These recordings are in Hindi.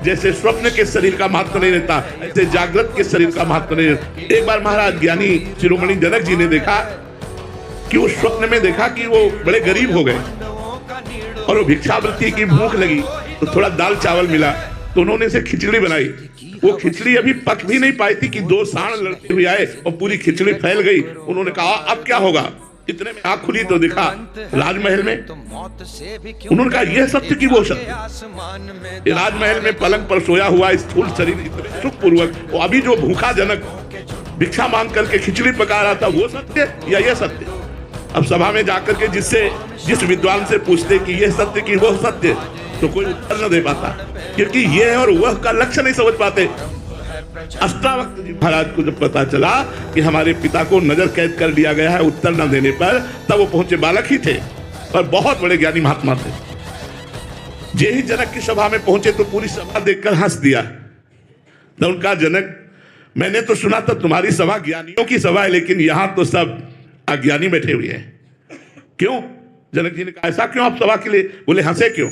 जैसे स्वप्न के शरीर का महत्व नहीं रहता, ऐसे जागृत के शरीर का महत्व नहीं रहता। एक बार महाराज ज्ञानी शिरोमणि जनक जी ने देखा कि उस स्वप्न में देखा कि वो बड़े गरीब हो गए और वो भिक्षावृत्ति की भूख लगी, तो थोड़ा दाल चावल मिला, तो उन्होंने से खिचड़ी बनाई। वो खिचड़ी अभी पक भी नहीं पाई थी कि दो सांड लड़ते हुए आए और पूरी खिचड़ी फैल गई। उन्होंने कहा अब क्या होगा। इतने में आंख खुली तो देखा राजमहल में। उन्होंने कहा यह सत्य की वो सत्य। राजमहल में पलंग पर सोया हुआ स्थूल शरीर इतने सुखपूर्वक, वो अभी जो भूखा जनक भिक्षा मांग करके खिचड़ी पका रहा था, वो सत्य या यह सत्य। अब सभा में जाकर के जिस विद्वान से पूछते कि यह सत्य की वो सत्य, तो कोई उत्तर न दे पाता, क्योंकि यह और वह का लक्ष्य नहीं समझ पाते। अष्टावक्र जी महाराज को जब पता चला कि हमारे पिता को नजर कैद कर लिया गया है उत्तर न देने पर, तब वो पहुंचे, बालक ही थे पर बहुत बड़े ज्ञानी महात्मा थे। जे ही जनक की सभा में पहुंचे तो पूरी सभा देखकर हंस दिया। तो उनका जनक, मैंने तो सुना था तुम्हारी सभा ज्ञानियों की सभा है, लेकिन यहां तो सब अज्ञानी बैठे हुए हैं, क्यों? जनक जी ने कहा ऐसा क्यों आप सभा के लिए? बोले हंसे क्यों?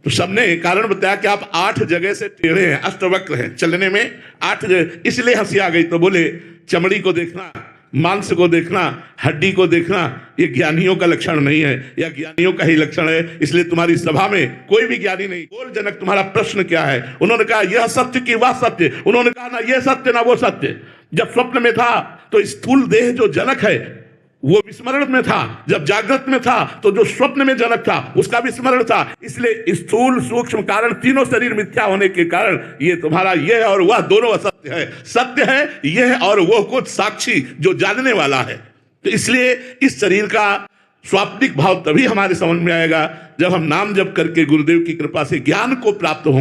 तो सबने कारण बताया कि आप 8 जगह से टेढ़े हैं, अष्टवक्र हैं, चलने में 8 जगह, इसलिए हंसी आ गई। तो बोले चमड़ी को देखना, मांस को देखना, हड्डी को देखना, ये ज्ञानियों का लक्षण नहीं है, या ज्ञानियों का ही लक्षण है, इसलिए तुम्हारी सभा में कोई भी ज्ञानी नहीं। बोल जनक तुम्हारा प्रश्न क्या है? उन्होंने कहा यह सत्य की वह सत्य। उन्होंने कहा ना यह सत्य ना वो सत्य। जब स्वप्न में था तो स्थूल देह जो जनक है वो विस्मरण में था, जब जागृत में था तो जो स्वप्न में जनक था उसका विस्मरण था। इसलिए स्थूल सूक्ष्म कारण तीनों शरीर मिथ्या होने के कारण ये तुम्हारा यह और वह दोनों असत्य है। सत्य है यह और वह कुछ साक्षी जो जानने वाला है। तो इसलिए इस शरीर का स्वाप्निक भाव तभी हमारे समझ में आएगा जब हम नाम जप करके गुरुदेव की कृपा से ज्ञान को प्राप्त होंगे।